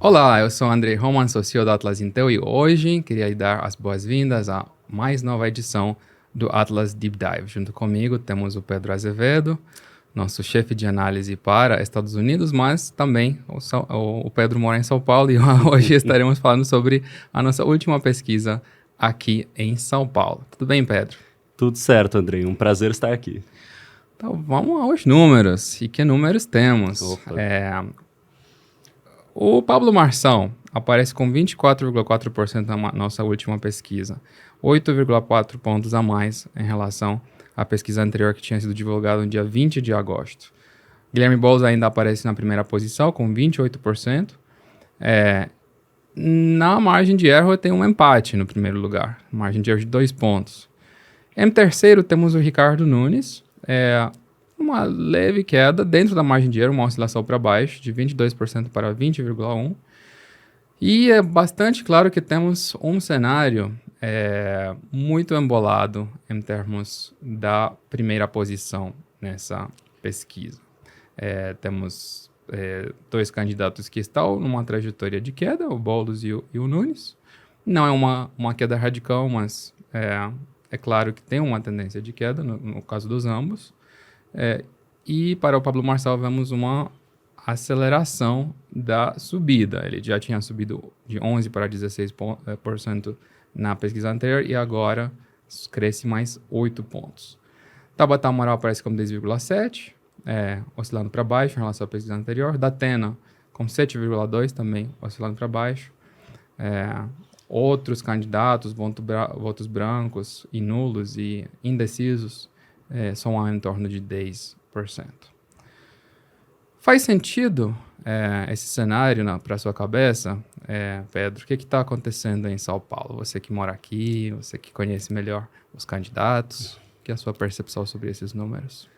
Olá, eu sou Andrei Roman, sou CEO da Atlas Intel e hoje queria dar as boas-vindas à mais nova edição do Atlas Deep Dive. Junto comigo temos o Pedro Azevedo, nosso chefe de análise para Estados Unidos, mas também o Pedro mora em São Paulo e hoje estaremos falando sobre a nossa última pesquisa aqui em São Paulo. Tudo bem, Pedro? Tudo certo, Andrei. Um prazer estar aqui. Então vamos aos números. E que números temos? Opa. O Pablo Marçal aparece com 24,4% na nossa última pesquisa, 8,4 pontos a mais em relação à pesquisa anterior que tinha sido divulgada no dia 20 de agosto. Guilherme Boulos ainda aparece na primeira posição com 28%. Na margem de erro tem um empate no primeiro lugar, margem de erro de 2 pontos. Em terceiro temos o Ricardo Nunes, uma leve queda dentro da margem de erro, uma oscilação para baixo, de 22% para 20,1%. E é bastante claro que temos um cenário muito embolado em termos da primeira posição nessa pesquisa. Temos dois candidatos que estão numa trajetória de queda, o Boulos e o Nunes. Não é uma queda radical, mas é claro que tem uma tendência de queda no caso dos ambos. E para o Pablo Marçal vemos uma aceleração da subida. Ele já tinha subido de 11% para 16% na pesquisa anterior e agora cresce mais 8 pontos. Tabata Amaral aparece como 10,7%, oscilando para baixo em relação à pesquisa anterior. Datena com 7,2% também oscilando para baixo. Outros candidatos, votos brancos e nulos e indecisos, são em torno de 10%. Faz sentido esse cenário para sua cabeça, Pedro? O que está acontecendo em São Paulo? Você que mora aqui, você que conhece melhor os candidatos, que é a sua percepção sobre esses números?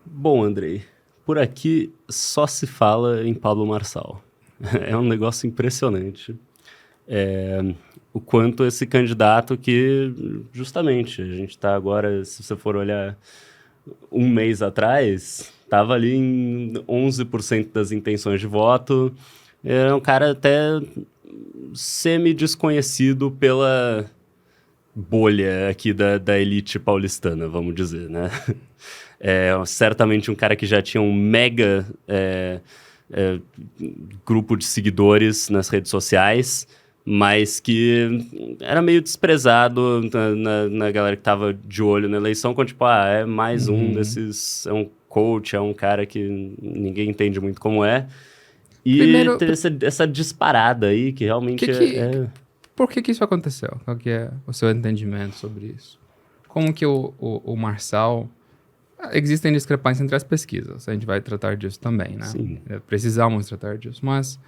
Bom, Andrei, por aqui só se fala em Pablo Marçal. É um negócio impressionante. O quanto esse candidato que, justamente, a gente está agora, se você for olhar um mês atrás, estava ali em 11% das intenções de voto. Era um cara até semi-desconhecido pela bolha aqui da elite paulistana, vamos dizer, né? Certamente um cara que já tinha um mega grupo de seguidores nas redes sociais, mas que era meio desprezado na galera que tava de olho na eleição, com tipo, é mais um desses, é um coach, é um cara que ninguém entende muito como é. E Primeiro, teve essa disparada aí, que realmente por que isso aconteceu? Qual que é o seu entendimento sobre isso? Como que o Marçal... Existem discrepâncias entre as pesquisas, a gente vai tratar disso também, né? Sim. Precisamos tratar disso, mas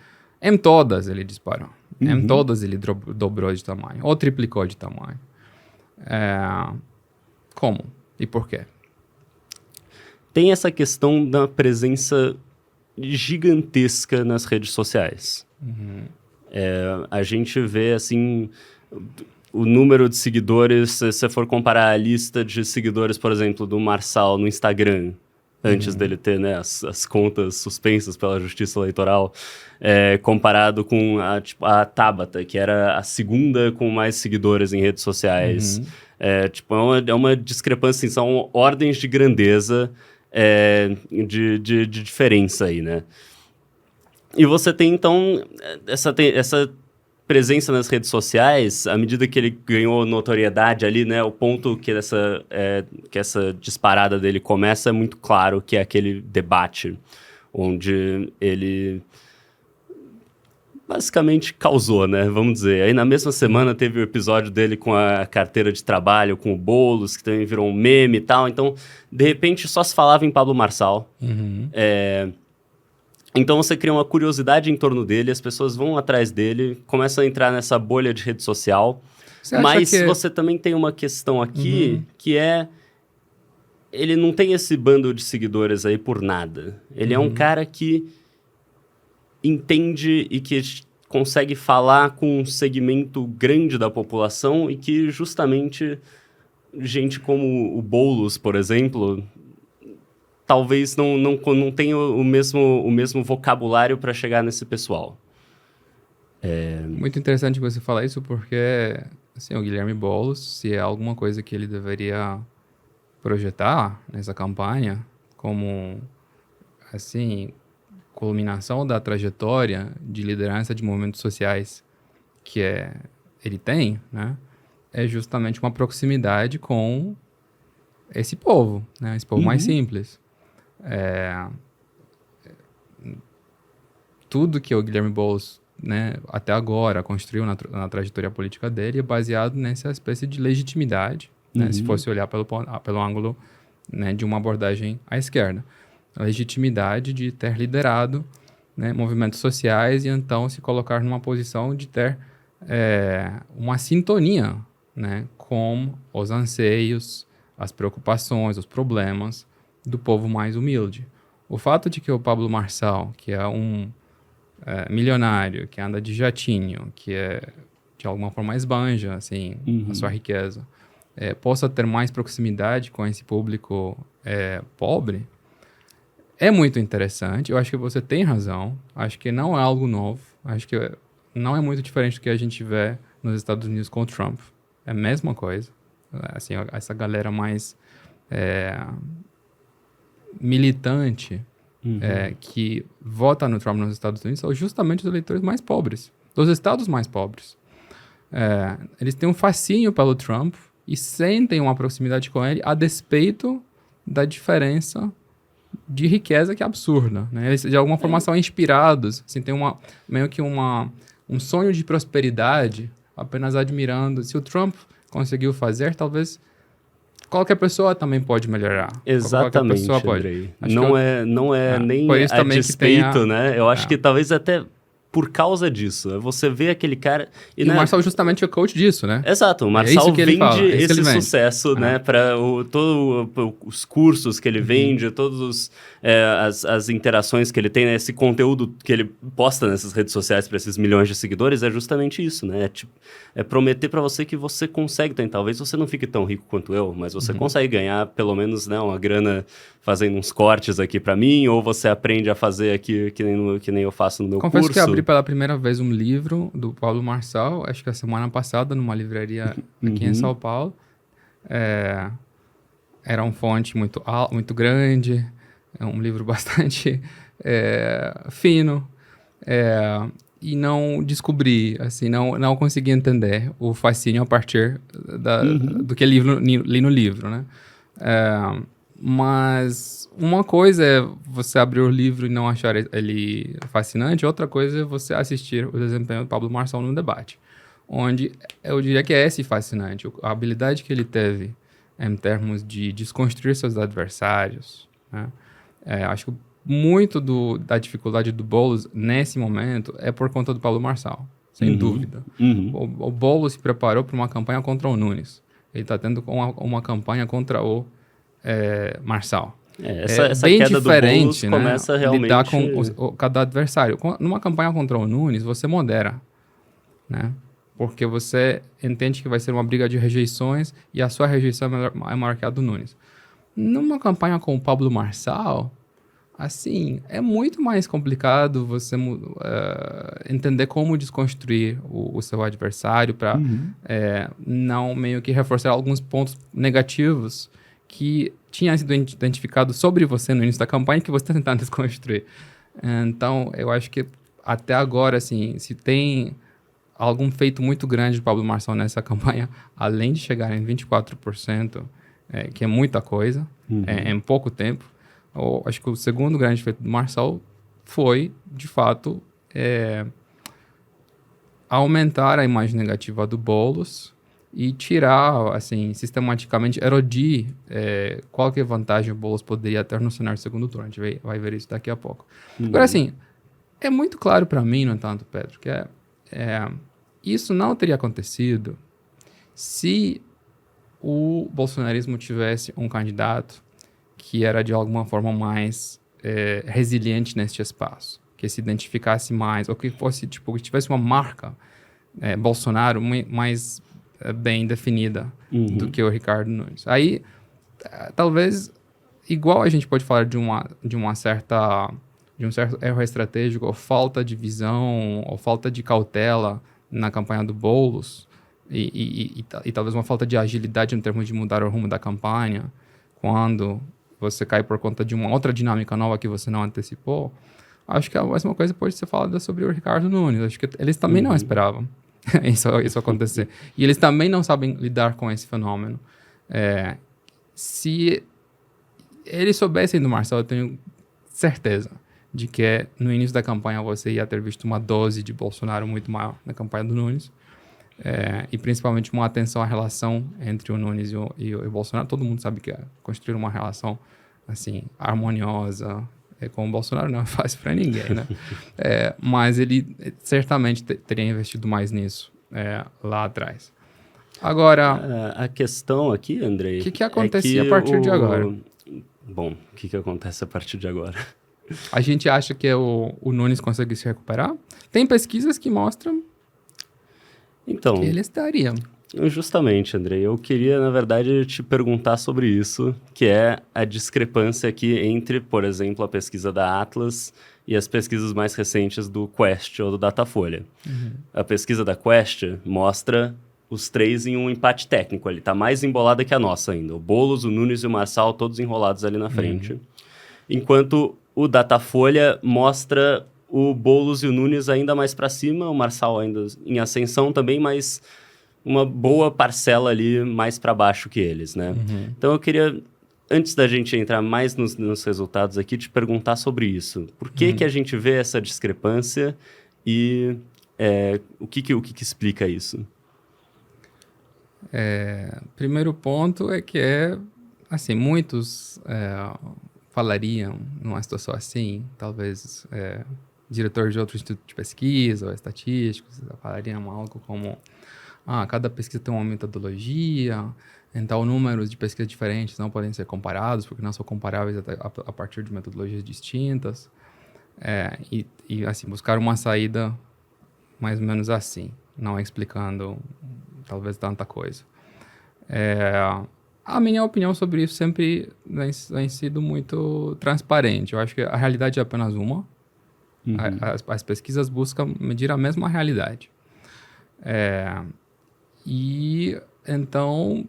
em todas ele disparou. Em todas ele dobrou de tamanho, ou triplicou de tamanho. Como? E por quê? Tem essa questão da presença gigantesca nas redes sociais. A gente vê, assim, o número de seguidores, se você for comparar a lista de seguidores, por exemplo, do Marçal no Instagram, antes dele ter, né, as contas suspensas pela Justiça Eleitoral, comparado com a Tabata, que era a segunda com mais seguidores em redes sociais. É uma discrepância, assim, são ordens de grandeza de diferença aí, né? E você tem, então, essa presença nas redes sociais, à medida que ele ganhou notoriedade ali, né, o ponto que essa disparada dele começa é muito claro, que é aquele debate onde ele basicamente causou, né, vamos dizer. Aí na mesma semana teve o episódio dele com a carteira de trabalho, com o Boulos, que também virou um meme e tal. Então, de repente, só se falava em Pablo Marçal. Então você cria uma curiosidade em torno dele, as pessoas vão atrás dele, começam a entrar nessa bolha de rede social. Mas você também tem uma questão aqui, que é... Ele não tem esse bando de seguidores aí por nada. Ele é um cara que entende e que consegue falar com um segmento grande da população e que justamente gente como o Boulos, por exemplo... talvez não tenha o mesmo vocabulário para chegar nesse pessoal. Muito interessante você falar isso, porque assim, o Guilherme Boulos, se é alguma coisa que ele deveria projetar nessa campanha, como assim, culminação da trajetória de liderança de movimentos sociais que ele tem, né? É justamente uma proximidade com esse povo, né? Esse povo mais simples. Tudo que o Guilherme Boulos, né, até agora construiu na trajetória política dele é baseado nessa espécie de legitimidade, né? Se fosse olhar pelo ângulo, né, de uma abordagem à esquerda. A legitimidade de ter liderado, né, movimentos sociais e então se colocar numa posição de ter uma sintonia, né, com os anseios, as preocupações, os problemas do povo mais humilde. O fato de que o Pablo Marçal, que é um milionário, que anda de jatinho, que de alguma forma esbanja assim, a sua riqueza, possa ter mais proximidade com esse público pobre, é muito interessante. Eu acho que você tem razão. Acho que não é algo novo. Acho que não é muito diferente do que a gente vê nos Estados Unidos com o Trump. É a mesma coisa. Assim, essa galera mais militante que vota no Trump nos Estados Unidos são justamente os eleitores mais pobres, dos estados mais pobres. Eles têm um fascínio pelo Trump e sentem uma proximidade com ele a despeito da diferença de riqueza que é absurda, né? Eles de alguma forma são inspirados, assim, tem meio que um sonho de prosperidade, apenas admirando. Se o Trump conseguiu fazer, talvez qualquer pessoa também pode melhorar. Exatamente, qualquer pessoa Andrei. pode. Não é nem por isso a também despeito, né? Eu acho que talvez até por causa disso. Você vê aquele cara... E o Marçal justamente é coach disso, né? Exato, o Marçal vende esse vende. sucesso, né? Para todos os cursos que ele vende, todas as interações que ele tem, né? Esse conteúdo que ele posta nessas redes sociais para esses milhões de seguidores é justamente isso, né? É prometer para você que você consegue, talvez você não fique tão rico quanto eu, mas você consegue ganhar pelo menos, né, uma grana fazendo uns cortes aqui para mim, ou você aprende a fazer aqui que nem eu faço no meu curso. Confesso que abri pela primeira vez um livro do Pablo Marçal, acho que a semana passada, numa livraria aqui em São Paulo. Era um fonte muito grande, é um livro bastante fino, e não descobri, assim, não consegui entender o fascínio a partir do que li no livro, né? Mas uma coisa é você abrir o livro e não achar ele fascinante, outra coisa é você assistir o desempenho do Pablo Marçal no debate, onde eu diria que é esse fascinante, a habilidade que ele teve em termos de desconstruir seus adversários, né? Acho que muito da dificuldade do Boulos nesse momento é por conta do Pablo Marçal, sem dúvida. O Boulos se preparou para uma campanha contra o Nunes. Ele está tendo uma campanha contra o Marçal. Essa bem queda diferente, do Boulos, né? Começa realmente... lidar com cada adversário. Numa campanha contra o Nunes, você modera, né? Porque você entende que vai ser uma briga de rejeições e a sua rejeição é maior que a do Nunes. Numa campanha com o Pablo Marçal, assim, é muito mais complicado você entender como desconstruir o seu adversário para não meio que reforçar alguns pontos negativos que tinham sido identificados sobre você no início da campanha que você está tentando desconstruir. Então, eu acho que até agora, assim, se tem algum feito muito grande do Pablo Marçal nessa campanha, além de chegar em 24%, que é muita coisa, em pouco tempo, acho que o segundo grande feito do Marçal foi, de fato, aumentar a imagem negativa do Boulos e tirar, assim, sistematicamente, erodir qualquer vantagem o Boulos poderia ter no cenário do segundo turno. A gente vai ver isso daqui a pouco. Agora, assim, é muito claro para mim, no entanto, Pedro, que isso não teria acontecido se o bolsonarismo tivesse um candidato que era de alguma forma mais resiliente neste espaço, que se identificasse mais, ou que fosse, tipo, que tivesse uma marca Bolsonaro mais bem definida do que o Ricardo Nunes. Aí, talvez, igual a gente pode falar de uma certa de um certo erro estratégico, ou falta de visão, ou falta de cautela na campanha do Boulos, e talvez uma falta de agilidade em termos de mudar o rumo da campanha, quando você cai por conta de uma outra dinâmica nova que você não antecipou, acho que a mesma coisa pode ser falada sobre o Ricardo Nunes. Acho que eles também não esperavam isso acontecer. E eles também não sabem lidar com esse fenômeno. Se eles soubessem do Marcel, eu tenho certeza de que no início da campanha você ia ter visto uma dose de Bolsonaro muito maior na campanha do Nunes. E principalmente uma atenção à relação entre o Nunes e o Bolsonaro. Todo mundo sabe que construir uma relação assim, harmoniosa com o Bolsonaro não é fácil para ninguém, né? Mas ele certamente teria investido mais nisso lá atrás. Agora... A questão aqui, Andrei... O que acontecia a partir de agora? Bom, o que acontece a partir de agora? A gente acha que o Nunes consegue se recuperar? Tem pesquisas que mostram que ele estaria. Justamente, Andrei. Eu queria, na verdade, te perguntar sobre isso, que é a discrepância aqui entre, por exemplo, a pesquisa da Atlas e as pesquisas mais recentes do Quest ou do Datafolha. A pesquisa da Quest mostra os três em um empate técnico ali. Tá mais embolada que a nossa ainda. O Boulos, o Nunes e o Marçal, todos enrolados ali na frente. Enquanto o Datafolha mostra o Boulos e o Nunes ainda mais para cima, o Marçal ainda em ascensão também, mas uma boa parcela ali mais para baixo que eles, né? Então eu queria, antes da gente entrar mais nos resultados aqui, te perguntar sobre isso. Por que que a gente vê essa discrepância e o que explica isso? Primeiro ponto é que assim, muitos falariam numa situação assim, talvez diretor de outro instituto de pesquisa ou estatísticos falariam algo como cada pesquisa tem uma metodologia, então números de pesquisa diferentes não podem ser comparados porque não são comparáveis a partir de metodologias distintas, e assim, buscar uma saída mais ou menos assim, não explicando talvez tanta coisa. A minha opinião sobre isso sempre tem sido muito transparente. Eu acho que a realidade é apenas uma. As pesquisas buscam medir a mesma realidade. E então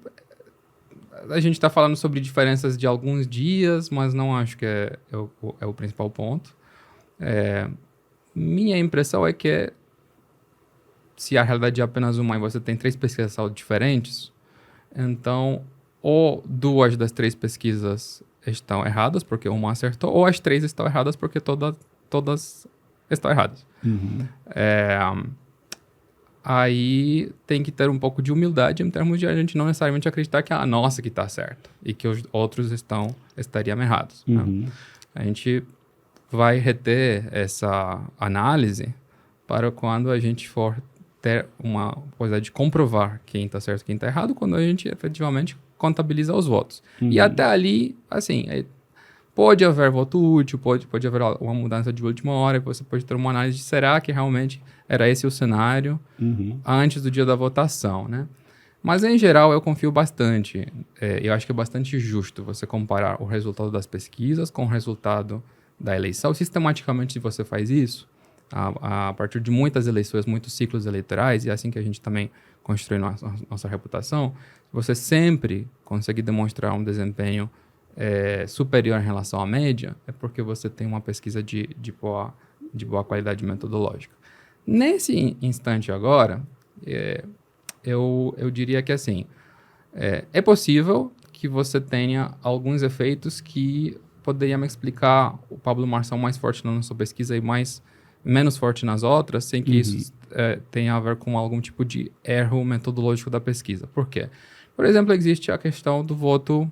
a gente está falando sobre diferenças de alguns dias, mas não acho que é o principal ponto. Minha impressão é que se a realidade é apenas uma e você tem 3 pesquisas de saúde diferentes, então ou 2 das 3 pesquisas estão erradas porque uma acertou, ou as 3 estão erradas porque todas estão erradas. Aí tem que ter um pouco de humildade em termos de a gente não necessariamente acreditar que a nossa que está certa e que os outros estariam errados. Né? A gente vai reter essa análise para quando a gente for ter uma possibilidade de comprovar quem está certo e quem está errado, quando a gente efetivamente contabiliza os votos. E até ali, assim, pode haver voto útil, pode haver uma mudança de última hora, e você pode ter uma análise de será que realmente era esse o cenário antes do dia da votação, né? Mas, em geral, eu confio bastante. Eu acho que é bastante justo você comparar o resultado das pesquisas com o resultado da eleição. Sistematicamente, se você faz isso, a partir de muitas eleições, muitos ciclos eleitorais, e é assim que a gente também constrói nossa reputação, você sempre consegue demonstrar um desempenho superior em relação à média, é porque você tem uma pesquisa de boa qualidade metodológica. Nesse instante agora, eu diria que assim, é possível que você tenha alguns efeitos que poderiam explicar o Pablo Marçal mais forte na sua pesquisa e menos forte nas outras, sem que isso tenha a ver com algum tipo de erro metodológico da pesquisa. Por quê? Por exemplo, existe a questão do voto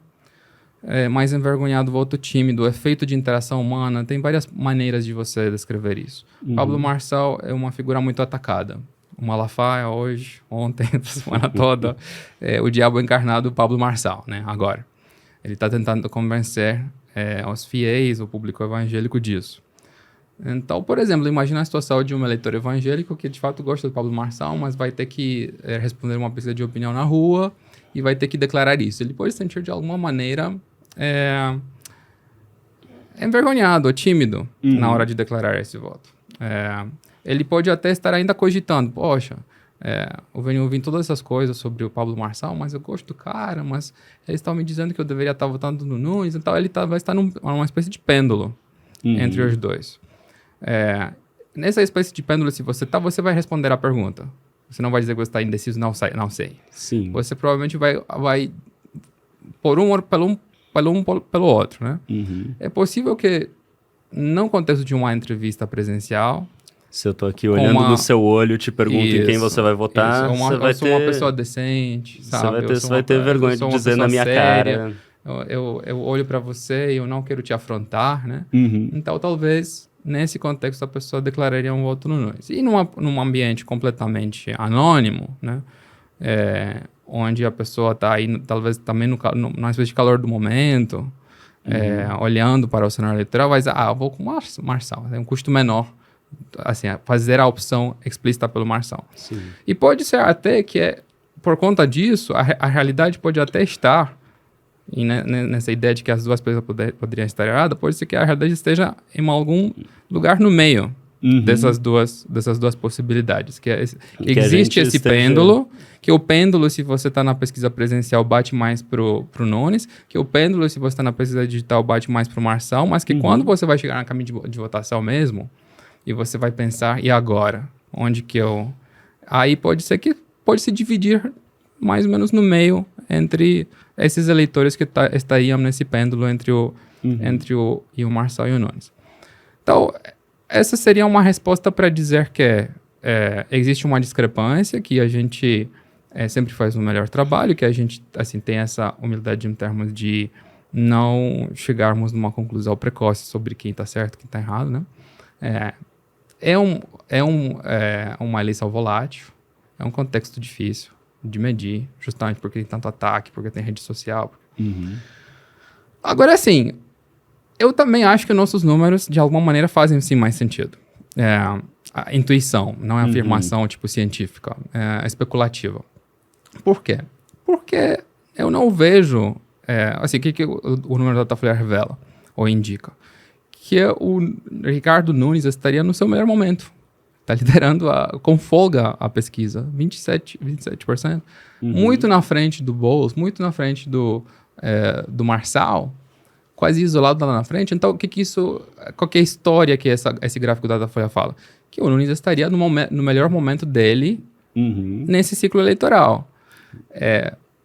mais envergonhado, voto tímido, o efeito de interação humana. Tem várias maneiras de você descrever isso. Pablo Marçal é uma figura muito atacada. O Malafaia hoje, ontem, a semana toda, o diabo encarnado Pablo Marçal, né? Agora. Ele está tentando convencer os fiéis, o público evangélico disso. Então, por exemplo, imagina a situação de um eleitor evangélico que de fato gosta do Pablo Marçal, mas vai ter que responder uma pesquisa de opinião na rua e vai ter que declarar isso. Ele pode sentir de alguma maneira envergonhado ou tímido na hora de declarar esse voto. Ele pode até estar ainda cogitando, poxa, eu venho ouvindo todas essas coisas sobre o Pablo Marçal, mas eu gosto do cara, mas eles estão me dizendo que eu deveria estar votando no Nunes, então ele vai estar numa espécie de pêndulo entre os dois. Nessa espécie de pêndulo, se você vai responder a pergunta. Você não vai dizer que você está indeciso, não sei. Sim. Você provavelmente vai por um pelo outro, né? É possível que, no contexto de uma entrevista presencial... Se eu tô aqui olhando no seu olho, te pergunto em quem você vai votar, você vai ter... Eu sou uma pessoa decente, sabe? Você vai ter vergonha de dizer na minha cara. Eu olho para você e eu não quero te afrontar, né? Então, talvez, nesse contexto, a pessoa declararia um voto no Nunes. E num ambiente completamente anônimo, né? Onde a pessoa está aí, talvez também numa espécie de calor do momento, olhando para o cenário eleitoral, vai dizer, eu vou com o Marçal, é um custo menor, assim, fazer a opção explícita pelo Marçal. Sim. E pode ser até que, por conta disso, a realidade pode até estar, e nessa ideia de que as duas coisas poderiam estar erradas, pode ser que a realidade esteja em algum lugar no meio dessas duas possibilidades. Que existe esse pêndulo, que o pêndulo, se você está na pesquisa presencial, bate mais pro Nunes, que o pêndulo, se você está na pesquisa digital, bate mais pro Marçal, mas que quando você vai chegar na caminho de votação mesmo, e você vai pensar, e agora? Onde que eu... Aí pode ser que pode se dividir mais ou menos no meio entre esses eleitores que estariam nesse pêndulo entre o Marçal e o Nunes. Então, essa seria uma resposta para dizer que existe uma discrepância, que a gente sempre faz um melhor trabalho, que a gente assim, tem essa humildade em termos de não chegarmos numa conclusão precoce sobre quem está certo e quem está errado, né? Uma eleição volátil, é um contexto difícil de medir, justamente porque tem tanto ataque, porque tem rede social. Agora, assim, eu também acho que nossos números, de alguma maneira, fazem, sim, mais sentido. A intuição, não é afirmação, tipo, científica, é especulativa. Por quê? Porque eu não vejo... assim, o que o número da Datafolha revela, ou indica? Que o Ricardo Nunes estaria no seu melhor momento. Está liderando com folga a pesquisa. 27%. Muito na frente do Boulos, muito na frente do Marçal, quase isolado lá na frente. Então, qual que é a história que esse gráfico da Datafolha fala? Que o Nunes estaria no melhor momento dele nesse ciclo eleitoral.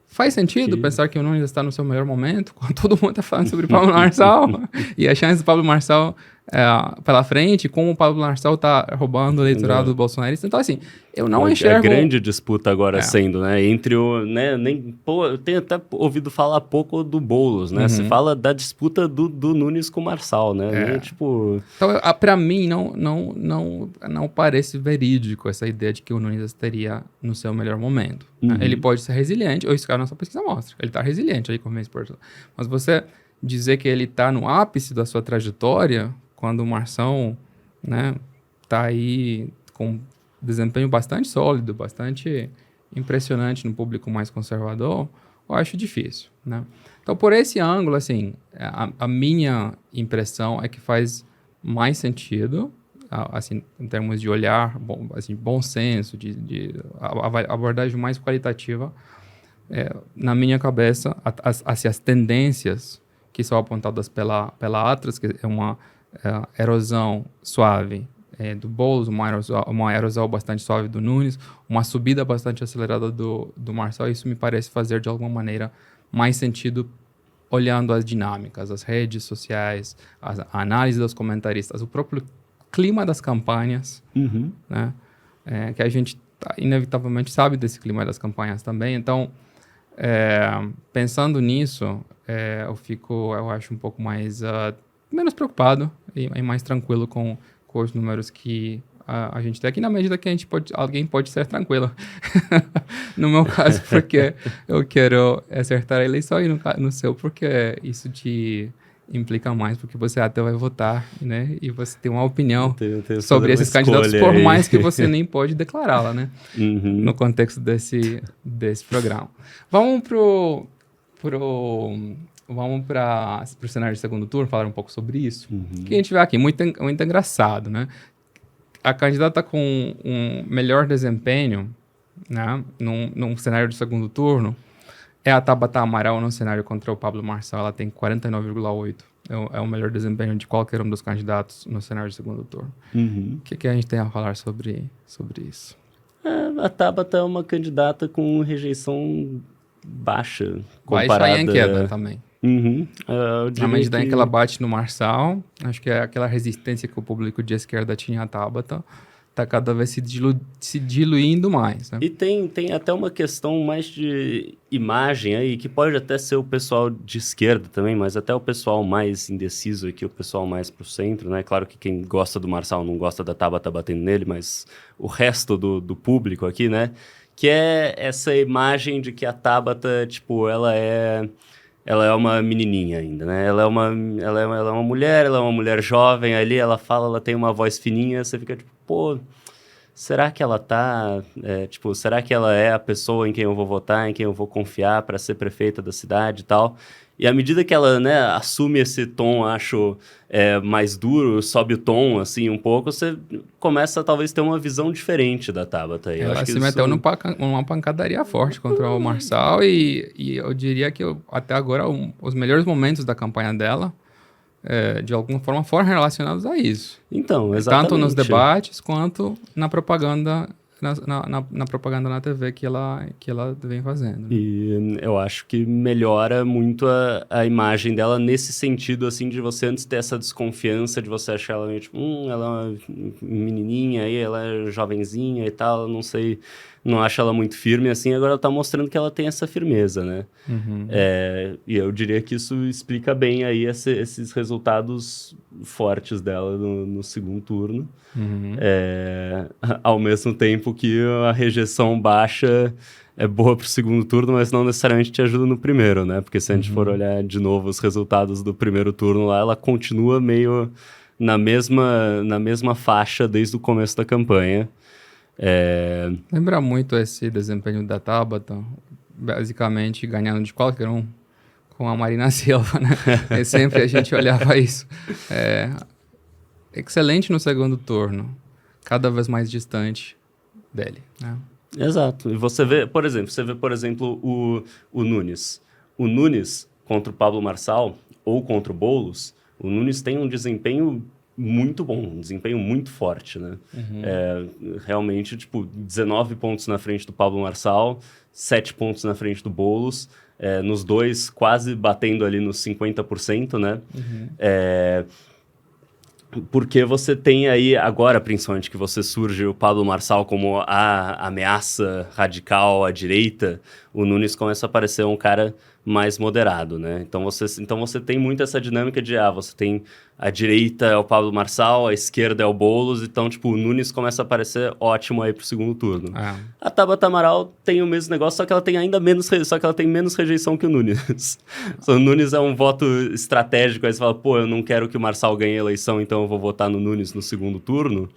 Faz sentido pensar que o Nunes está no seu melhor momento, quando todo mundo está falando sobre o Pablo Marçal, e a chance do Pablo Marçal pela frente, como o Pablo Marçal está roubando o eleitorado do bolsonarista. Então, assim, eu não enxergo... A grande disputa agora sendo, né, entre o... Né, eu tenho até ouvido falar pouco do Boulos, né? Se fala da disputa do Nunes com o Marçal, né? Tipo... Então, para mim, não parece verídico essa ideia de que o Nunes estaria no seu melhor momento. Ele pode ser resiliente, ou isso que a nossa pesquisa mostra. Ele está resiliente aí com o mês por cento. Mas você dizer que ele está no ápice da sua trajetória, quando o Marçal, né, tá aí com desempenho bastante sólido, bastante impressionante no público mais conservador, eu acho difícil, né? Então, por esse ângulo, assim, a minha impressão é que faz mais sentido, assim, em termos de olhar, bom senso, de abordagem mais qualitativa, na minha cabeça, as tendências que são apontadas pela Atlas, que é uma erosão suave do Boulos, uma erosão bastante suave do Nunes, uma subida bastante acelerada do Marçal. Isso me parece fazer, de alguma maneira, mais sentido olhando as dinâmicas, as redes sociais, a análise dos comentaristas, o próprio clima das campanhas, né? Que a gente inevitavelmente sabe desse clima das campanhas também. Então, pensando nisso, eu acho um pouco mais menos preocupado e mais tranquilo com os números que a gente tem aqui, na medida que alguém pode ser tranquilo. No meu caso, porque eu quero acertar a eleição, e no seu, porque isso te implica mais, porque você até vai votar, né? E você tem uma opinião sobre esses candidatos, por mais que você nem pode declará-la, né? No contexto desse programa. Vamos pro vamos para o cenário de segundo turno, falar um pouco sobre isso. O que a gente vê aqui, muito engraçado, né? A candidata com um melhor desempenho, né, num cenário de segundo turno, é a Tabata Amaral no cenário contra o Pablo Marçal. Ela tem 49,8. É o melhor desempenho de qualquer um dos candidatos no cenário de segundo turno. O que a gente tem a falar sobre isso? A Tabata é uma candidata com rejeição baixa, Baixa comparada... e em queda também. Eu diria Na medida em que que ela bate no Marçal, acho que é aquela resistência que o público de esquerda tinha à Tabata, está cada vez se diluindo mais, né? E tem até uma questão mais de imagem aí, que pode até ser o pessoal de esquerda também, mas até o pessoal mais indeciso aqui, o pessoal mais pro centro, né? Claro que quem gosta do Marçal não gosta da Tabata batendo nele, mas o resto do público aqui, né? Que é essa imagem de que a Tabata, tipo, ela é uma menininha ainda, né? Ela é uma mulher jovem ali, ela fala, ela tem uma voz fininha, você fica tipo, pô, será que ela tá, será que ela é a pessoa em quem eu vou votar, em quem eu vou confiar para ser prefeita da cidade e tal? E à medida que ela, né, assume esse tom, acho, mais duro, sobe o tom, assim, um pouco, você começa a talvez ter uma visão diferente da Tabata. Eu Ela acho que se meteu numa pancadaria forte contra o Marçal e eu diria que até agora os melhores momentos da campanha dela, de alguma forma, foram relacionados a isso. Então, exatamente. Tanto nos debates quanto na propaganda, na propaganda na TV que ela vem fazendo. Né? E eu acho que melhora muito a imagem dela nesse sentido, assim, de você antes ter essa desconfiança, de você achar ela meio tipo, ela é uma menininha aí, ela é jovenzinha e tal, não sei, não acho ela muito firme, assim, agora ela tá mostrando que ela tem essa firmeza, né? E eu diria que isso explica bem aí esses resultados fortes dela no segundo turno. Ao mesmo tempo que a rejeição baixa é boa pro segundo turno, mas não necessariamente te ajuda no primeiro, né? Porque se a gente for olhar de novo os resultados do primeiro turno lá, ela continua meio na mesma faixa desde o começo da campanha. Lembra muito esse desempenho da Tabata, basicamente ganhando de qualquer um com a Marina Silva, né? E sempre a gente olhava isso. Excelente no segundo turno, cada vez mais distante dele, né? Exato. E você vê, por exemplo, o Nunes. O Nunes contra o Pablo Marçal ou contra o Boulos, o Nunes tem um desempenho muito bom, um desempenho muito forte, né? Realmente, 19 pontos na frente do Pablo Marçal, 7 pontos na frente do Boulos, nos dois quase batendo ali nos 50%, né? Porque você tem aí, agora principalmente, que você surge o Pablo Marçal como a ameaça radical à direita, o Nunes começa a parecer um cara mais moderado, né? Então você tem muito essa dinâmica de, você tem a direita é o Pablo Marçal, a esquerda é o Boulos, então, o Nunes começa a parecer ótimo aí pro segundo turno. A Tabata Amaral tem o mesmo negócio, só que ela tem menos rejeição que o Nunes. O Nunes é um voto estratégico, aí você fala, pô, eu não quero que o Marçal ganhe a eleição, então eu vou votar no Nunes no segundo turno.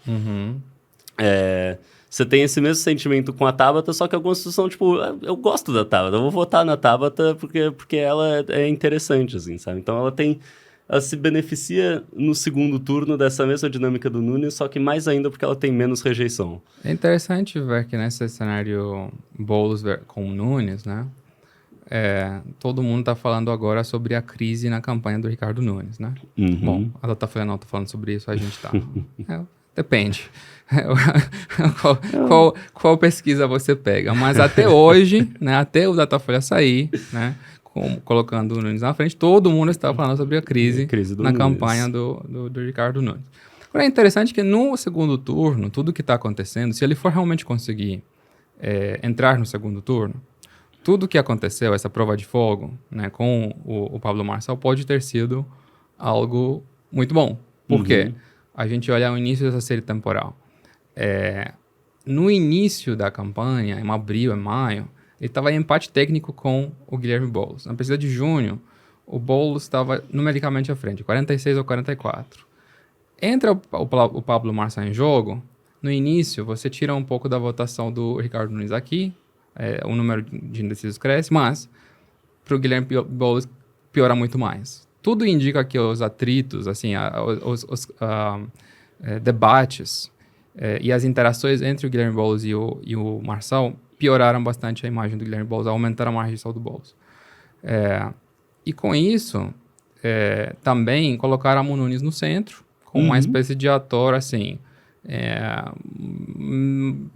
Você tem esse mesmo sentimento com a Tabata, só que algumas pessoas são, eu gosto da Tabata, eu vou votar na Tabata porque ela é interessante, assim, sabe? Então ela se beneficia no segundo turno dessa mesma dinâmica do Nunes, só que mais ainda porque ela tem menos rejeição. É interessante ver que nesse cenário Boulos com Nunes, né? Todo mundo está falando agora sobre a crise na campanha do Ricardo Nunes, né? Bom, a Datafolha não está falando sobre isso, a gente está. Depende. Qual pesquisa você pega? Mas até hoje, né, até o Datafolha sair, né, colocando o Nunes na frente, todo mundo estava falando sobre a crise na Nunes. campanha do Ricardo Nunes. Agora é interessante que no segundo turno, tudo que está acontecendo, se ele for realmente conseguir entrar no segundo turno, tudo que aconteceu, essa prova de fogo, né, com o Pablo Marçal, pode ter sido algo muito bom. Por quê? A gente olha o início dessa série temporal. No início da campanha, em abril, em maio, ele estava em empate técnico com o Guilherme Boulos. Na pesquisa de junho, o Boulos estava numericamente à frente, 46 ou 44. Entra o Pablo Marçal em jogo, no início você tira um pouco da votação do Ricardo Nunes aqui, o número de indecisos cresce, mas para o Guilherme Boulos piora muito mais. Tudo indica que os atritos, assim, debates e as interações entre o Guilherme Boulos e o Marçal pioraram bastante a imagem do Guilherme Boulos, aumentaram a margem do Boulos. E com isso, também colocaram a Amun Nunes no centro, como uma espécie de ator, assim,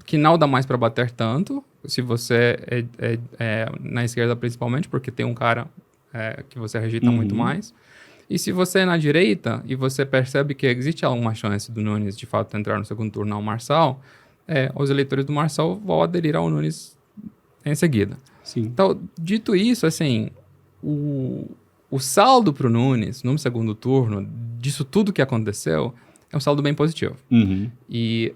que não dá mais para bater tanto, se você na esquerda principalmente, porque tem um cara que você rejeita muito mais. E se você é na direita e você percebe que existe alguma chance do Nunes de fato entrar no segundo turno ao Marçal, os eleitores do Marçal vão aderir ao Nunes em seguida. Sim. Então, dito isso, assim, o saldo para o Nunes no segundo turno, disso tudo que aconteceu, é um saldo bem positivo. E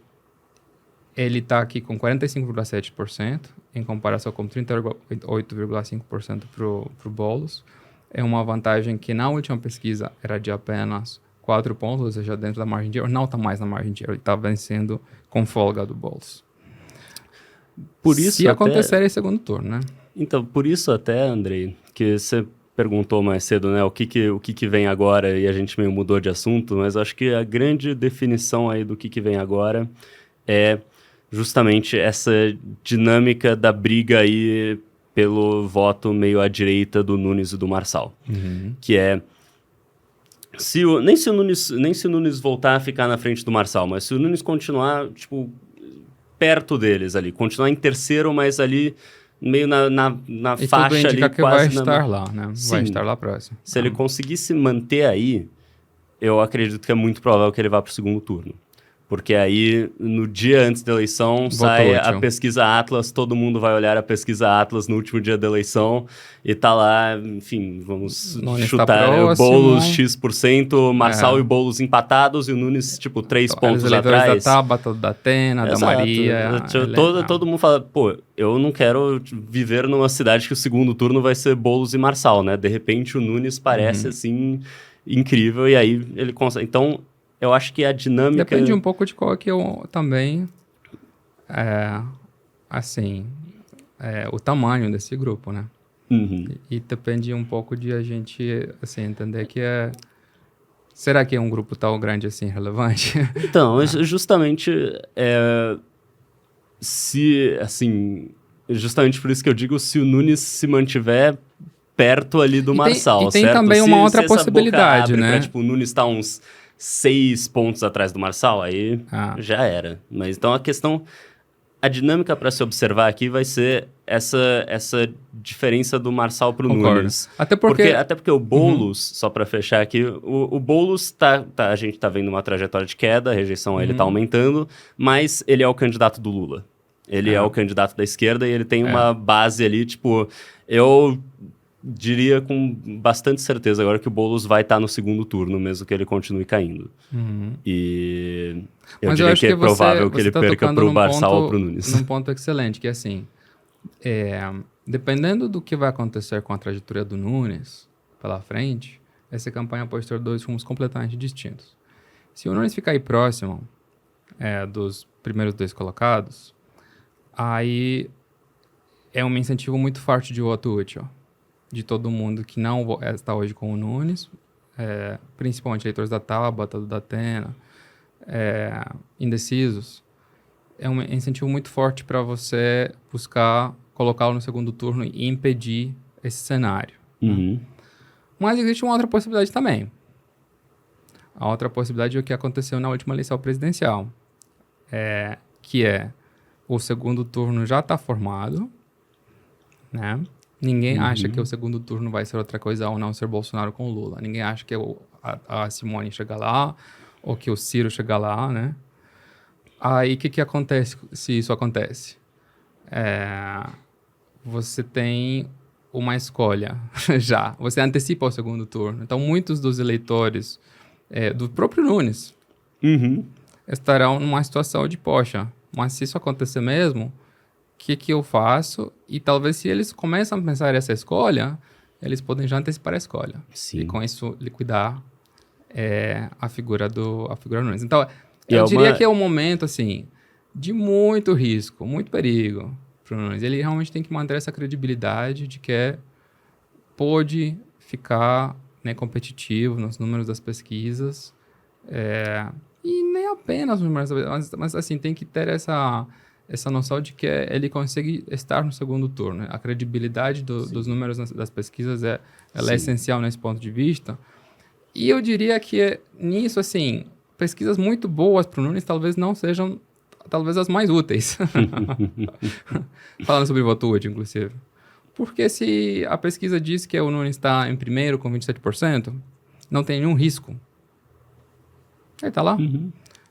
ele está aqui com 45,7%, em comparação com 38,5% para o Boulos. É uma vantagem que na última pesquisa era de apenas 4 pontos, ou seja, dentro da margem de erro. Não está mais na margem de erro, ele está vencendo com folga do Boulos. Por isso se acontecer em segundo turno, né? Então, por isso até, Andrei, que você perguntou mais cedo, né, o que vem agora, e a gente meio mudou de assunto, mas acho que a grande definição aí do que vem agora é justamente essa dinâmica da briga aí pelo voto meio à direita do Nunes e do Marçal. Que é, nem se o Nunes voltar a ficar na frente do Marçal, mas se o Nunes continuar, tipo, perto deles ali, continuar em terceiro, mas ali meio na e faixa tudo indica ali, que vai estar lá, né? Sim. Vai estar lá próximo. Se ele conseguir se manter aí, eu acredito que é muito provável que ele vá para o segundo turno. Porque aí, no dia antes da eleição, sai a pesquisa Atlas, todo mundo vai olhar a pesquisa Atlas no último dia da eleição e tá lá, enfim, vamos chutar, o Boulos X%, Marçal e o Boulos empatados e o Nunes, tipo, 3 pontos atrás. Da Tabata, da Atena, da Maria. Todo mundo fala, pô, eu não quero viver numa cidade que o segundo turno vai ser Boulos e Marçal, né? De repente o Nunes parece, assim, incrível e aí ele consegue... Então, eu acho que a dinâmica... Depende um pouco de qual que eu também... o tamanho desse grupo, né? E depende um pouco de a gente, assim, entender que será que é um grupo tão grande assim, relevante? Então, justamente... justamente por isso que eu digo, se o Nunes se mantiver perto ali do Marçal, e tem certo? também uma outra possibilidade, né? Pra, tipo, o Nunes tá uns 6 pontos atrás do Marçal, aí já era. Mas então a dinâmica para se observar aqui vai ser essa diferença do Marçal pro Nunes. Até porque o Boulos, só para fechar aqui, o Boulos a gente tá vendo uma trajetória de queda, a rejeição a ele tá aumentando, mas ele é o candidato do Lula. Ele é o candidato da esquerda e ele tem uma base ali, tipo, eu diria com bastante certeza agora que o Boulos vai estar no segundo turno, mesmo que ele continue caindo. E eu diria que é provável que ele perca pro Marçal ou pro Nunes. Num ponto excelente, que é assim, dependendo do que vai acontecer com a trajetória do Nunes pela frente, essa campanha pode ter 2 rumos completamente distintos. Se o Nunes ficar aí próximo dos primeiros 2 colocados, aí é um incentivo muito forte de voto útil de todo mundo que não está hoje com o Nunes, principalmente eleitores da Tabata, do Datena, indecisos. É um incentivo muito forte para você buscar colocá-lo no segundo turno e impedir esse cenário. Né? Mas existe uma outra possibilidade também. A outra possibilidade é o que aconteceu na última eleição presidencial, que o segundo turno já está formado, né? Ninguém acha que o segundo turno vai ser outra coisa ou não ser Bolsonaro com Lula. Ninguém acha que a Simone chega lá ou que o Ciro chega lá, né? Aí, o que acontece se isso acontece? Você tem uma escolha já. Você antecipa o segundo turno. Então, muitos dos eleitores do próprio Nunes estarão numa situação de, poxa, mas se isso acontecer mesmo... O que eu faço? E talvez se eles começam a pensar essa escolha, eles podem já antecipar a escolha. Sim. E com isso liquidar a figura Nunes. Então, eu diria que é um momento, assim, de muito risco, muito perigo para o Nunes. Ele realmente tem que manter essa credibilidade de que pode ficar, né, competitivo nos números das pesquisas. E nem apenas nos números, mas assim, tem que ter essa noção de que ele consegue estar no segundo turno. A credibilidade dos números das pesquisas ela é essencial nesse ponto de vista. E eu diria que nisso, assim, pesquisas muito boas para o Nunes talvez não sejam, talvez as mais úteis. Falando sobre voto útil, inclusive. Porque se a pesquisa diz que o Nunes está em primeiro com 27%, não tem nenhum risco. Ele está lá.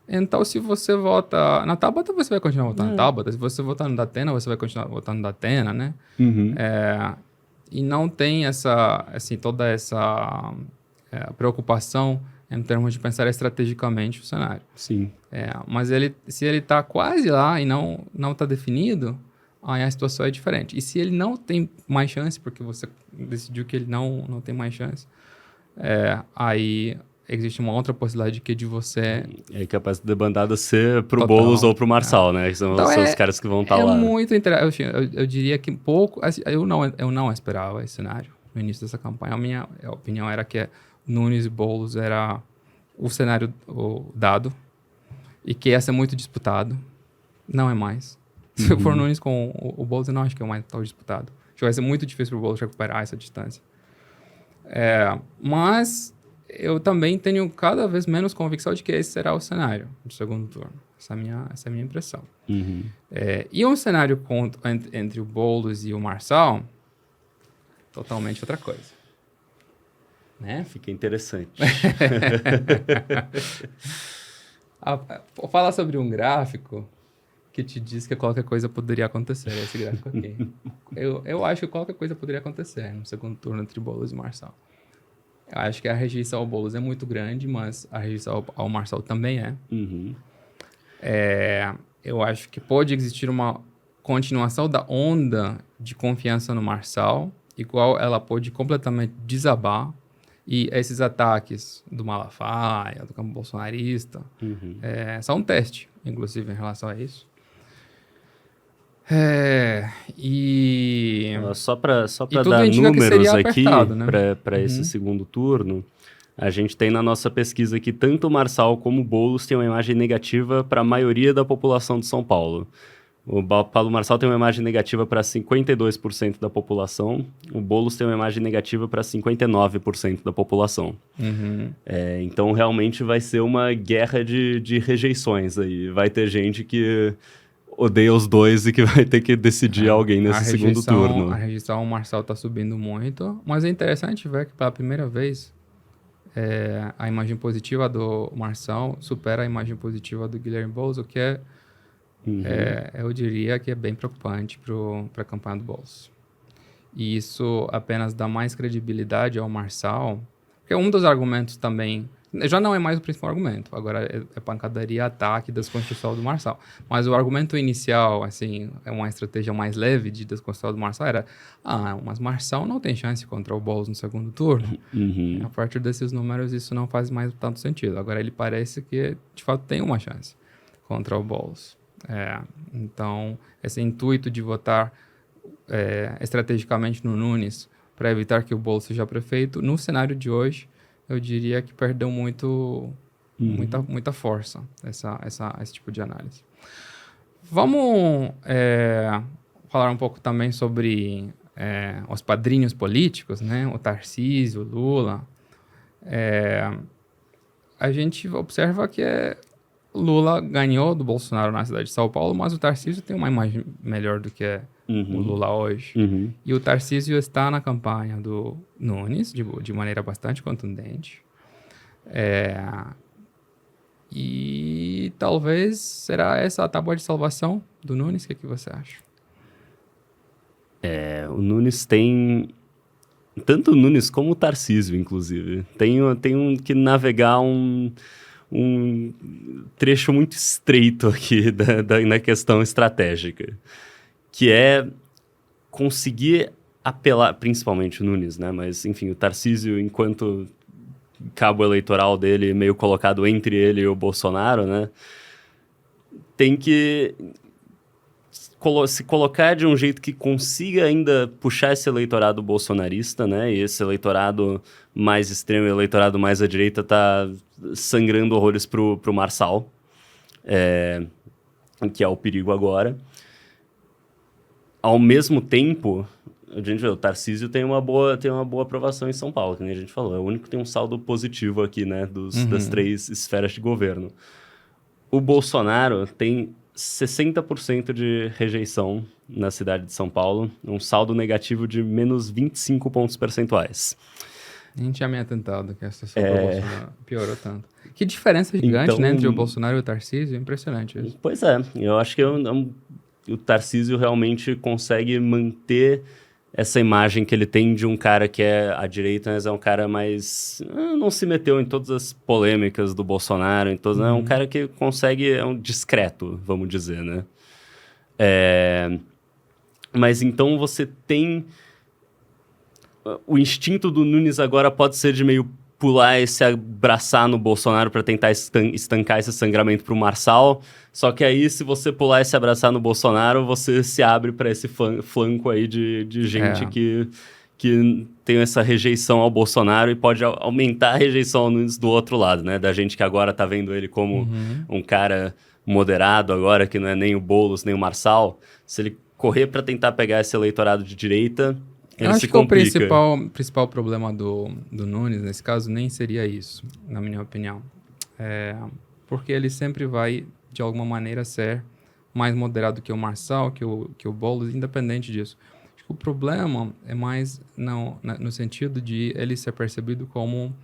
Então, se você vota na Tabata, você vai continuar votando na Tabata. Se você votar no Datena, você vai continuar votando no Datena, né? E não tem toda essa preocupação em termos de pensar estrategicamente o cenário. Sim. Mas se ele está quase lá e não está definido, aí a situação é diferente. E se ele não tem mais chance, porque você decidiu que ele não tem mais chance, aí existe uma outra possibilidade que de você... É capaz de debandada ser pro Boulos ou pro Marçal, né? Que são os caras que vão estar lá. É muito interessante. Eu diria que pouco... Assim, eu não esperava esse cenário no início dessa campanha. A minha opinião era que Nunes e Boulos era o cenário dado e que ia ser muito disputado. Não é mais. Se for Nunes com o Boulos, eu não acho que é o mais tão disputado. Acho que vai ser muito difícil pro Boulos recuperar essa distância. Mas eu também tenho cada vez menos convicção de que esse será o cenário do segundo turno. Essa é a minha impressão. E um cenário entre o Boulos e o Marçal, totalmente outra coisa. Né? Fica interessante. Vou falar sobre um gráfico que te diz que qualquer coisa poderia acontecer. Esse gráfico aqui. Eu acho que qualquer coisa poderia acontecer no segundo turno entre Boulos e Marçal. Eu acho que a rejeição ao Boulos é muito grande, mas a rejeição ao Marçal também é. Eu acho que pode existir uma continuação da onda de confiança no Marçal, igual ela pode completamente desabar. E esses ataques do Malafaia, do campo bolsonarista, são um teste, inclusive, em relação a isso. Só para dar números aqui, né? Para esse segundo turno, a gente tem na nossa pesquisa que tanto o Marçal como o Boulos têm uma imagem negativa para a maioria da população de São Paulo. O Paulo Marçal tem uma imagem negativa para 52% da população, o Boulos tem uma imagem negativa para 59% da população. Então, realmente vai ser uma guerra de rejeições aí. Vai ter gente que odeia os dois e que vai ter que decidir alguém nesse segundo turno. A rejeição ao Marçal está subindo muito, mas é interessante ver que pela primeira vez a imagem positiva do Marçal supera a imagem positiva do Guilherme Boulos, o que eu diria que é bem preocupante para a campanha do Boulos. E isso apenas dá mais credibilidade ao Marçal, porque um dos argumentos também... Já não é mais o principal argumento, agora é pancadaria, ataque, desconstrução do Marçal. Mas o argumento inicial, assim, é uma estratégia mais leve de desconstrução do Marçal, era mas Marçal não tem chance contra o Boulos no segundo turno. A partir desses números, isso não faz mais tanto sentido. Agora, ele parece que, de fato, tem uma chance contra o Boulos. Então, esse intuito de votar estrategicamente no Nunes para evitar que o Boulos seja prefeito, no cenário de hoje, eu diria que perdeu muita força esse tipo de análise. Vamos falar um pouco também sobre os padrinhos políticos, né? O Tarcísio, o Lula. A gente observa que Lula ganhou do Bolsonaro na cidade de São Paulo, mas o Tarcísio tem uma imagem melhor do que o Lula hoje. E o Tarcísio está na campanha do Nunes, de maneira bastante contundente. E talvez será essa a tábua de salvação do Nunes? O que você acha? O Nunes tem... Tanto o Nunes como o Tarcísio, inclusive. Tem que navegar um trecho muito estreito aqui na questão estratégica, que é conseguir apelar, principalmente o Nunes, né? Mas, enfim, o Tarcísio, enquanto cabo eleitoral dele, meio colocado entre ele e o Bolsonaro, né? Tem que se colocar de um jeito que consiga ainda puxar esse eleitorado bolsonarista, né? E esse eleitorado mais extremo, o eleitorado mais à direita, tá sangrando horrores pro Marçal, que é o perigo agora. Ao mesmo tempo, a gente vê, o Tarcísio tem uma boa aprovação em São Paulo, que nem a gente falou. É o único que tem um saldo positivo aqui, né? Das 3 esferas de governo. O Bolsonaro tem 60% de rejeição na cidade de São Paulo, um saldo negativo de menos 25 pontos percentuais. Nem tinha me atentado que essa situação do Bolsonaro piorou tanto. Que diferença gigante, né, entre o Bolsonaro e o Tarcísio, impressionante isso. Pois é, eu acho que o Tarcísio realmente consegue manter essa imagem que ele tem de um cara que é à direita, mas é um cara mais... não se meteu em todas as polêmicas do Bolsonaro, é um cara que consegue... É um discreto, vamos dizer, né? Mas então você tem... O instinto do Nunes agora pode ser de meio pular e se abraçar no Bolsonaro para tentar estancar esse sangramento para o Marçal. Só que aí, se você pular e se abraçar no Bolsonaro, você se abre para esse flanco aí de gente que tem essa rejeição ao Bolsonaro e pode aumentar a rejeição ao Nunes do outro lado, né? Da gente que agora tá vendo ele como um cara moderado agora, que não é nem o Boulos, nem o Marçal. Se ele correr para tentar pegar esse eleitorado de direita... Eu acho que o principal problema do Nunes, nesse caso, nem seria isso, na minha opinião. Porque ele sempre vai, de alguma maneira, ser mais moderado que o Marçal, que o Boulos, independente disso. Acho que o problema é mais no sentido de ele ser percebido como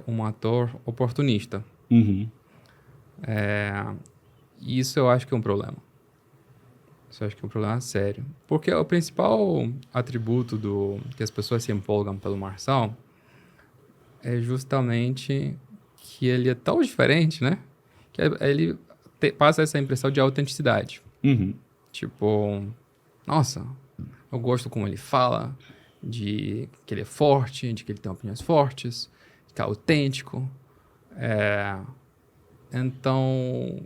um ator oportunista. Isso eu acho que é um problema. Isso eu acho que é um problema sério. Porque o principal atributo que as pessoas se empolgam pelo Marçal é justamente que ele é tão diferente, né? Que ele passa essa impressão de autenticidade. Tipo, nossa, eu gosto como ele fala, de que ele é forte, de que ele tem opiniões fortes, que é autêntico. Então...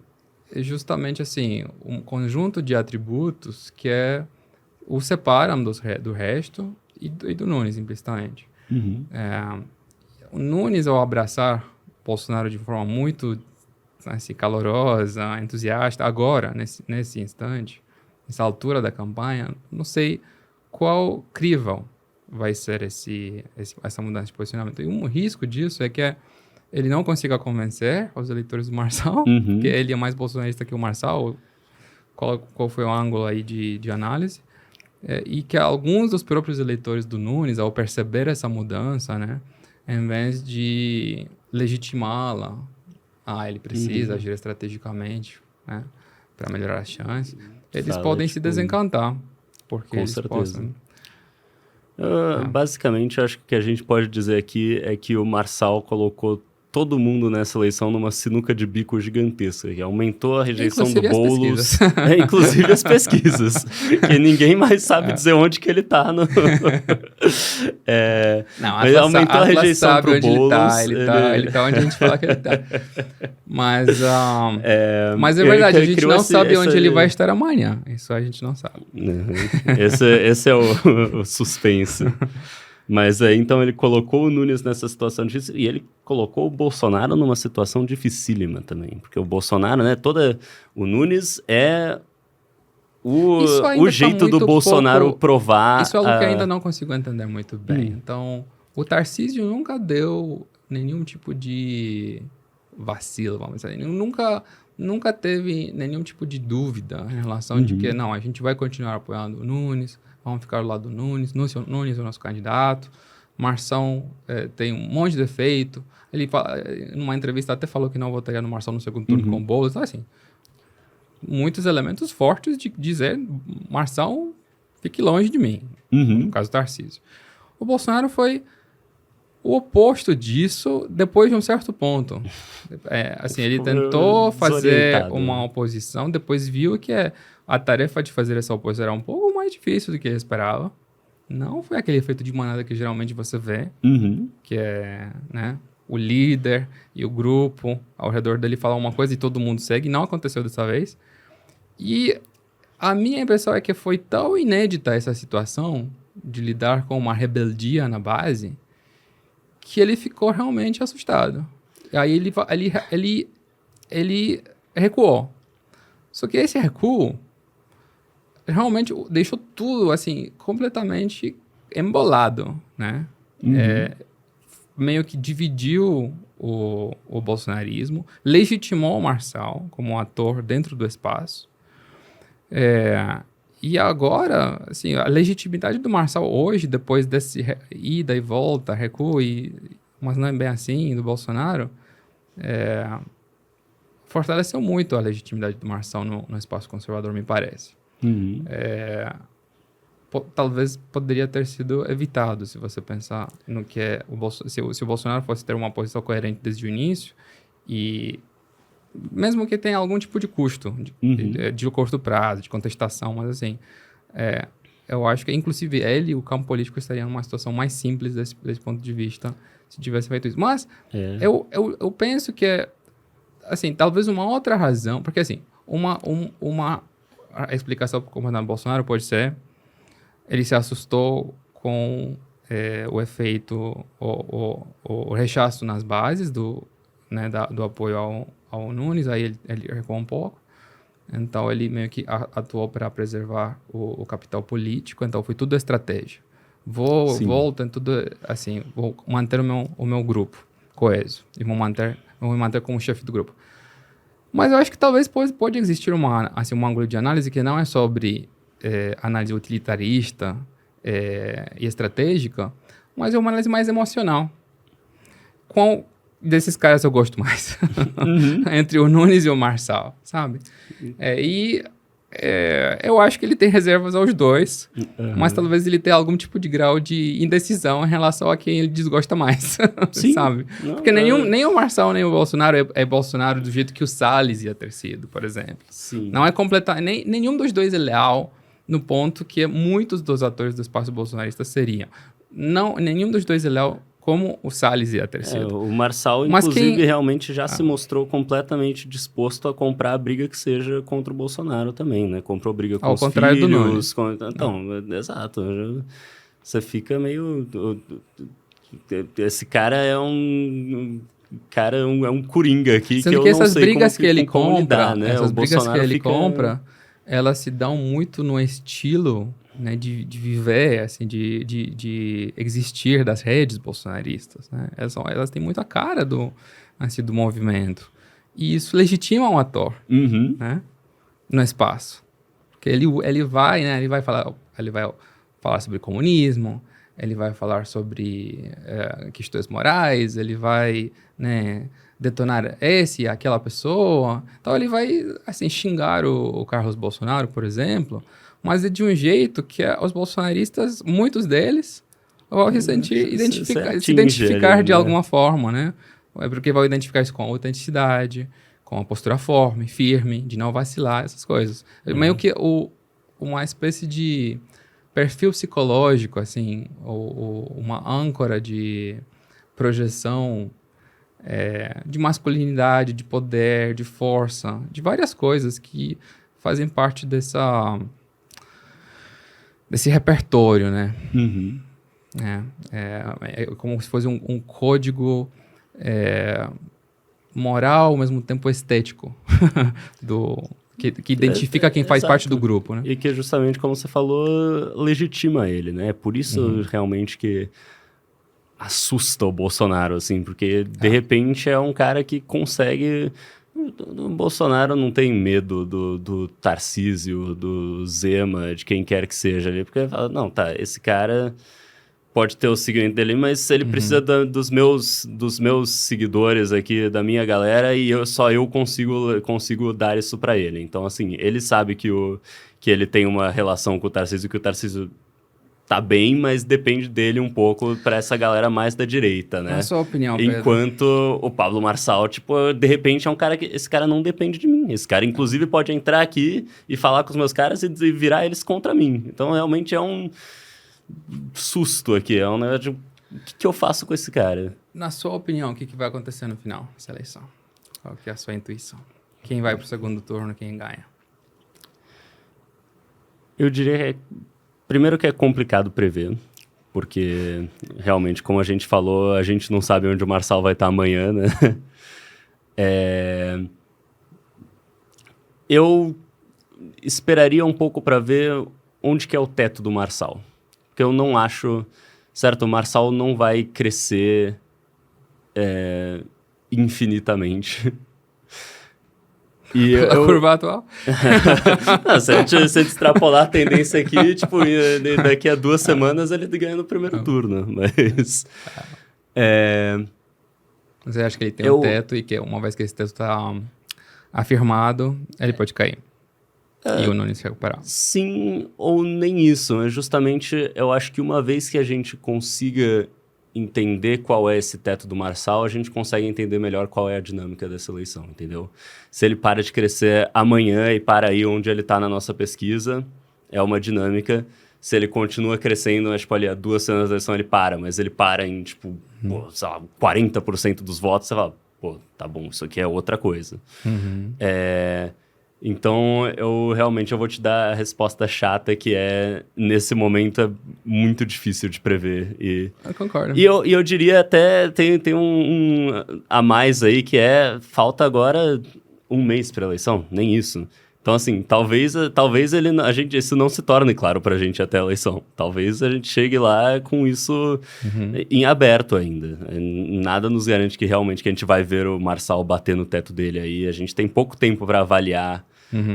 é justamente assim, um conjunto de atributos que o separam do resto e do Nunes, implicitamente. O Nunes, ao abraçar Bolsonaro de forma muito assim, calorosa, entusiasta, agora, nesse instante, nessa altura da campanha, não sei qual crivo vai ser essa mudança de posicionamento. E um risco disso é que ele não consiga convencer os eleitores do Marçal, porque ele é mais bolsonarista que o Marçal, qual foi o ângulo aí de análise, e que alguns dos próprios eleitores do Nunes, ao perceber essa mudança, né, em vez de legitimá-la, ele precisa agir estrategicamente, né, para melhorar as chances, eles podem se desencantar, porque com eles certeza. Basicamente, acho que o que a gente pode dizer aqui é que o Marçal colocou todo mundo nessa eleição numa sinuca de bico gigantesca, que aumentou a rejeição do Boulos, inclusive as pesquisas, que ninguém mais sabe dizer onde que ele tá. Mas aumentou a rejeição pro Boulos. Ele tá onde a gente fala que ele tá. Mas é verdade, a gente não sabe onde ele vai estar amanhã. Isso a gente não sabe. Esse é o suspense. Mas então ele colocou o Nunes nessa situação difícil e ele colocou o Bolsonaro numa situação dificílima também. Porque o Bolsonaro, né, o Nunes é o jeito do Bolsonaro provar... Isso é algo que ainda não consigo entender muito bem. Então, o Tarcísio nunca deu nenhum tipo de vacilo, vamos dizer. Nunca teve nenhum tipo de dúvida em relação de que, não, a gente vai continuar apoiando o Nunes, vamos ficar do lado do Nunes, Nunes é o nosso candidato, Marçal tem um monte de defeito. Ele, numa entrevista, até falou que não votaria no Marçal no segundo turno com o Boulos. Então, assim, muitos elementos fortes de dizer, Marçal, fique longe de mim, no caso do Tarcísio. O Bolsonaro foi o oposto disso depois de um certo ponto. Assim, ele tentou fazer uma oposição, depois viu que a tarefa de fazer essa oposição era um pouco mais difícil do que ele esperava. Não foi aquele efeito de manada que geralmente você vê, que é, né, o líder e o grupo ao redor dele falar uma coisa e todo mundo segue. Não aconteceu dessa vez. E A minha impressão é que foi tão inédita essa situação de lidar com uma rebeldia na base que ele ficou realmente assustado. E aí ele recuou. Só que esse recuo realmente deixou tudo, assim, completamente embolado, né? Meio que dividiu o bolsonarismo, legitimou o Marçal como um ator dentro do espaço. E agora, assim, a legitimidade do Marçal hoje, depois desse ida e volta, recuo, mas não é bem assim, do Bolsonaro, fortaleceu muito a legitimidade do Marçal no espaço conservador, me parece. Talvez poderia ter sido evitado, se você pensar no que é se o Bolsonaro fosse ter uma posição coerente desde o início, e mesmo que tenha algum tipo de custo, de curto prazo, de contestação, mas assim, eu acho que inclusive ele e o campo político estariam numa situação mais simples desse ponto de vista, se tivesse feito isso. Mas eu penso que, assim, talvez uma outra razão, porque assim, uma explicação para o comandante Bolsonaro pode ser ele se assustou com o efeito, o rechaço nas bases do apoio ao Nunes, aí ele recuou um pouco. Então, ele meio que atuou para preservar o capital político, então foi tudo estratégia. Vou tudo, assim, vou manter o meu grupo coeso e vou me manter como chefe do grupo. Mas eu acho que talvez pode existir um ângulo de análise que não é sobre análise utilitarista e estratégica, mas é uma análise mais emocional. Qual desses caras eu gosto mais? Entre o Nunes e o Marçal, sabe? Eu acho que ele tem reservas aos dois, mas talvez ele tenha algum tipo de grau de indecisão em relação a quem ele desgosta mais, sabe? Não, porque nem o Marçal nem o Bolsonaro é Bolsonaro do jeito que o Salles ia ter sido, por exemplo. Sim. Não é nenhum dos dois é leal no ponto que muitos dos atores do espaço bolsonarista seriam. Nenhum dos dois é leal como o Salles ia ter sido. O Marçal, inclusive, realmente já se mostrou completamente disposto a comprar a briga que seja contra o Bolsonaro também, né? Comprou briga com os contrário filhos. Do Nunes. Exato. Você fica meio... Esse cara é um coringa aqui. Sendo que eu essas não sei brigas que ele como compra, lidar, né? essas brigas que ele fica... compra, elas se dão muito no estilo, né, de viver, assim, de existir das redes bolsonaristas, né? Elas têm muito a cara do movimento. E isso legitima um ator, né, no espaço. Porque ele vai, né, ele vai falar sobre comunismo, ele vai falar sobre questões morais, ele vai, né, detonar esse e aquela pessoa. Então ele vai, assim, xingar o Carlos Bolsonaro, por exemplo, mas é de um jeito que os bolsonaristas, muitos deles, vão se identificar de alguma forma, né? É porque vai identificar isso com a autenticidade, com a postura firme, de não vacilar, essas coisas. Meio que uma espécie de perfil psicológico, assim, ou uma âncora de projeção de masculinidade, de poder, de força, de várias coisas que fazem parte desse repertório, né? É como se fosse um código moral, ao mesmo tempo estético, que identifica quem faz parte do grupo, né? E que justamente, como você falou, legitima ele, né? É por isso realmente que assusta o Bolsonaro, assim, porque de repente é um cara que consegue... O Bolsonaro não tem medo do Tarcísio, do Zema, de quem quer que seja ali, porque ele fala, não, tá, esse cara pode ter o seguimento dele, mas ele precisa dos meus seguidores aqui, da minha galera, e só eu consigo dar isso pra ele. Então, assim, ele sabe que ele tem uma relação com o Tarcísio, que o Tarcísio tá bem, mas depende dele um pouco pra essa galera mais da direita, né? Qual é a sua opinião, Pedro? Enquanto o Pablo Marçal, tipo, de repente é um cara que... Esse cara não depende de mim. Esse cara, inclusive, pode entrar aqui e falar com os meus caras e virar eles contra mim. Então, realmente é um susto aqui. É um negócio de... O que eu faço com esse cara? Na sua opinião, o que vai acontecer no final dessa eleição? Qual que é a sua intuição? Quem vai pro segundo turno, quem ganha? Eu diria, primeiro que é complicado prever, porque realmente, como a gente falou, a gente não sabe onde o Marçal vai estar amanhã, né? Eu esperaria um pouco para ver onde que é o teto do Marçal. Porque eu não acho... Certo, o Marçal não vai crescer infinitamente. E Pela curva atual. Não, se a gente extrapolar a tendência aqui, tipo, daqui a 2 semanas ele ganha no primeiro turno. Mas... Você acha que ele tem um teto e que uma vez que esse teto está afirmado, ele pode cair? E o Nunes se recuperar? Sim ou nem isso. É justamente, eu acho que uma vez que a gente consiga entender qual é esse teto do Marçal, a gente consegue entender melhor qual é a dinâmica dessa eleição, entendeu? Se ele para de crescer amanhã e para aí onde ele está na nossa pesquisa, é uma dinâmica. Se ele continua crescendo, acho que ali a 2 semanas da eleição ele para, mas ele para em, tipo, pô, sei lá, 40% dos votos, você fala, pô, tá bom, isso aqui é outra coisa. Então, eu vou te dar a resposta chata, que é, nesse momento, é muito difícil de prever. Eu concordo. E eu diria até, tem um a mais aí, que falta agora 1 mês para a eleição, nem isso. Então, assim, talvez isso não se torne claro pra gente até a eleição. Talvez a gente chegue lá com isso em aberto ainda. Nada nos garante que realmente que a gente vai ver o Marçal bater no teto dele aí. A gente tem pouco tempo para avaliar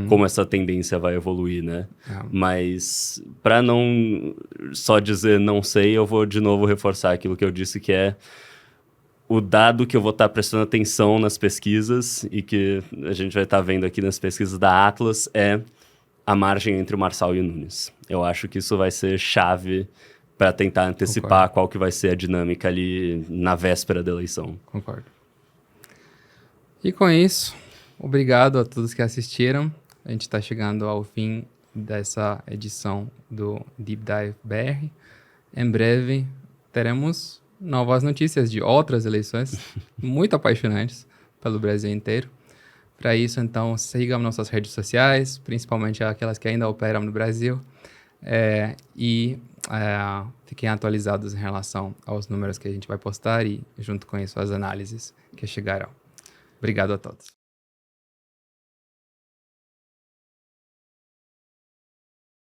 como essa tendência vai evoluir, né? Mas, para não só dizer não sei, eu vou de novo reforçar aquilo que eu disse, que é o dado que eu vou estar prestando atenção nas pesquisas e que a gente vai estar vendo aqui nas pesquisas da Atlas é a margem entre o Marçal e o Nunes. Eu acho que isso vai ser chave para tentar antecipar qual que vai ser a dinâmica ali na véspera da eleição. Concordo. E com isso, obrigado a todos que assistiram. A gente está chegando ao fim dessa edição do Deep Dive BR. Em breve teremos novas notícias de outras eleições muito apaixonantes pelo Brasil inteiro. Para isso, então, sigam nossas redes sociais, principalmente aquelas que ainda operam no Brasil, e fiquem atualizados em relação aos números que a gente vai postar e, junto com isso, as análises que chegarão. Obrigado a todos.